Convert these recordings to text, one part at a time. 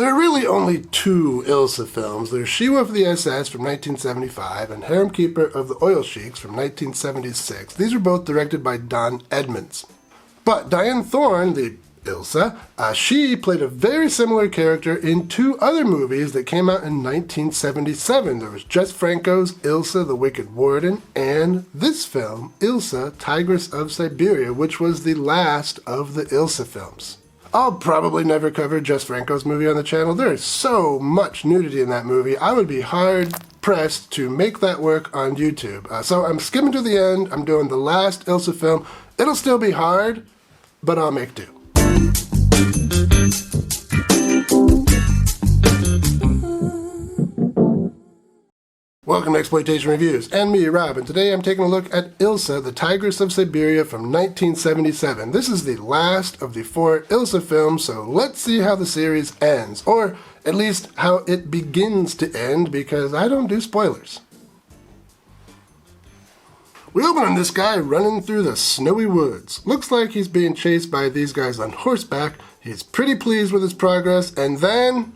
There are really only two Ilsa films. There's She-Wolf of the SS from 1975 and Harem Keeper of the Oil Sheiks from 1976. These were both directed by Don Edmonds. But Dyanne Thorne, the Ilsa, she played a very similar character in two other movies that came out in 1977. There was Jess Franco's Ilsa, the Wicked Warden, and this film, Ilsa, Tigress of Siberia, which was the last of the Ilsa films. I'll probably never cover Jess Franco's movie on the channel. There is so much nudity in that movie. I would be hard-pressed to make that work on YouTube. So I'm skimming to the end. I'm doing the last Ilsa film. It'll still be hard, but I'll make do. Welcome to Exploitation Reviews, and me, Rob, and today I'm taking a look at Ilsa, the Tigress of Siberia from 1977. This is the last of the four Ilsa films, so let's see how the series ends, or at least how it begins to end, because I don't do spoilers. We open on this guy running through the snowy woods. Looks like he's being chased by these guys on horseback. He's pretty pleased with his progress, and then...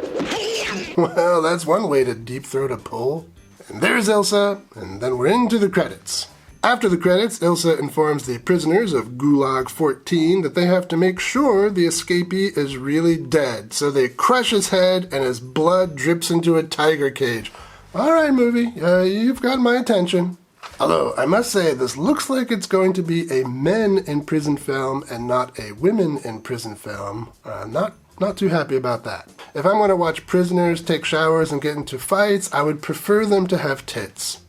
well, that's one way to deep throat a pole. And there's Ilsa, and then we're into the credits. After the credits, Ilsa informs the prisoners of Gulag 14 that they have to make sure the escapee is really dead, so they crush his head and his blood drips into a tiger cage. Alright, movie, you've got my attention. Although, I must say, this looks like it's going to be a men in prison film and not a women in prison film. Not too happy about that. If I'm going to watch prisoners take showers and get into fights, I would prefer them to have tits.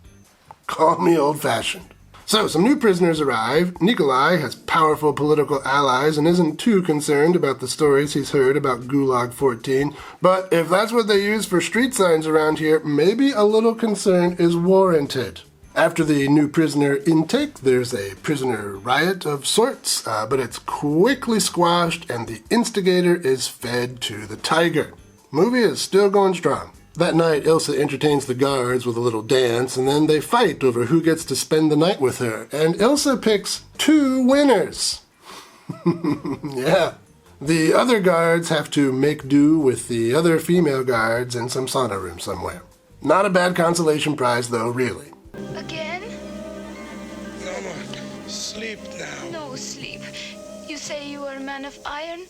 Call me old-fashioned. So, some new prisoners arrive. Nikolai has powerful political allies and isn't too concerned about the stories he's heard about Gulag 14. But if that's what they use for street signs around here, maybe a little concern is warranted. After the new prisoner intake, there's a prisoner riot of sorts, but it's quickly squashed and the instigator is fed to the tiger. Movie is still going strong. That night, Ilsa entertains the guards with a little dance, and then they fight over who gets to spend the night with her, and Ilsa picks two winners. Yeah. The other guards have to make do with the other female guards in some sauna room somewhere. Not a bad consolation prize, though, really. Again? No more. Sleep now. No sleep. You say you are a man of iron?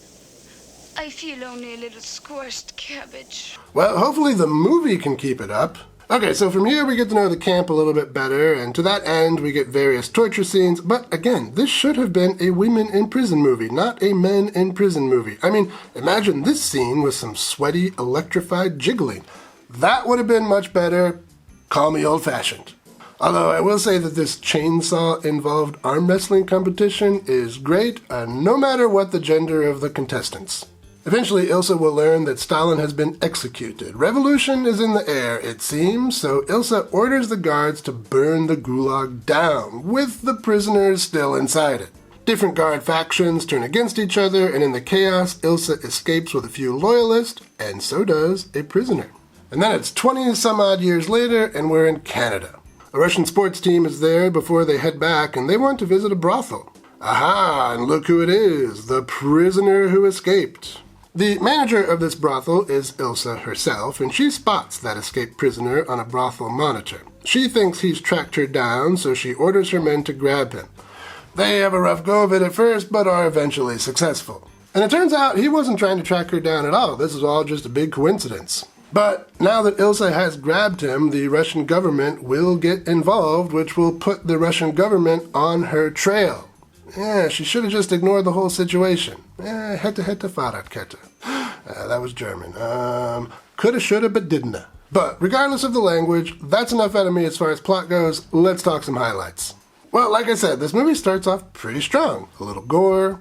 I feel only a little squashed cabbage. Well, hopefully the movie can keep it up. Okay, so from here we get to know the camp a little bit better, and to that end we get various torture scenes, but again, this should have been a women in prison movie, not a men in prison movie. I mean, imagine this scene with some sweaty, electrified jiggling. That would have been much better. Call me old-fashioned. Although I will say that this chainsaw-involved arm wrestling competition is great, no matter what the gender of the contestants. Eventually, Ilsa will learn that Stalin has been executed. Revolution is in the air, it seems, so Ilsa orders the guards to burn the Gulag down, with the prisoners still inside it. Different guard factions turn against each other, and in the chaos, Ilsa escapes with a few loyalists, and so does a prisoner. And then it's 20-some-odd years later, and we're in Canada. A Russian sports team is there before they head back, and they want to visit a brothel. Aha, and look who it is, the prisoner who escaped. The manager of this brothel is Ilsa herself, and she spots that escaped prisoner on a brothel monitor. She thinks he's tracked her down, so she orders her men to grab him. They have a rough go of it at first, but are eventually successful. And it turns out he wasn't trying to track her down at all. This is all just a big coincidence. But now that Ilsa has grabbed him, the Russian government will get involved, which will put the Russian government on her trail. Yeah, she should have just ignored the whole situation. Hätte Fahrradkette. That was German. Coulda, shoulda, but didn't. But regardless of the language, that's enough out of me as far as plot goes. Let's talk some highlights. Well, like I said, this movie starts off pretty strong. A little gore,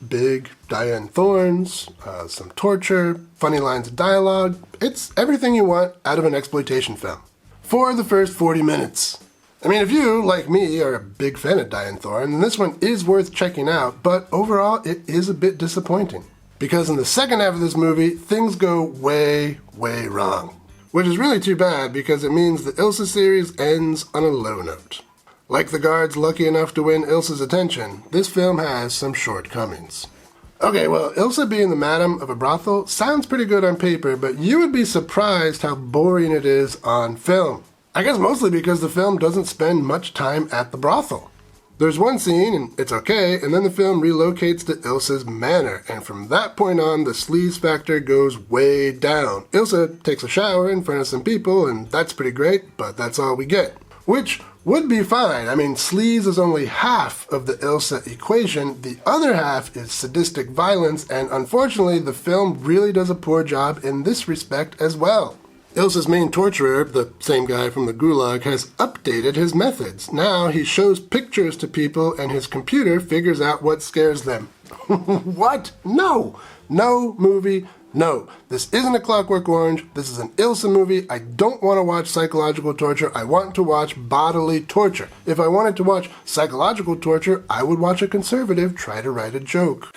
big Dyanne Thornes, some torture, funny lines of dialogue. It's everything you want out of an exploitation film. For the first 40 minutes. I mean, if you, like me, are a big fan of Dyanne Thorne, then this one is worth checking out, but overall it is a bit disappointing. Because in the second half of this movie, things go way, way wrong. Which is really too bad because it means the Ilsa series ends on a low note. Like the guards lucky enough to win Ilsa's attention, this film has some shortcomings. Okay, well, Ilsa being the madam of a brothel sounds pretty good on paper, but you would be surprised how boring it is on film. I guess mostly because the film doesn't spend much time at the brothel. There's one scene, and it's okay, and then the film relocates to Ilsa's manor, and from that point on, the sleaze factor goes way down. Ilsa takes a shower in front of some people, and that's pretty great, but that's all we get. Which would be fine. I mean, sleaze is only half of the Ilsa equation. The other half is sadistic violence, and unfortunately, the film really does a poor job in this respect as well. Ilsa's main torturer, the same guy from the Gulag, has updated his methods. Now he shows pictures to people and his computer figures out what scares them. What? No! No movie, no. This isn't a Clockwork Orange. This is an Ilsa movie. I don't want to watch psychological torture. I want to watch bodily torture. If I wanted to watch psychological torture, I would watch a conservative try to write a joke.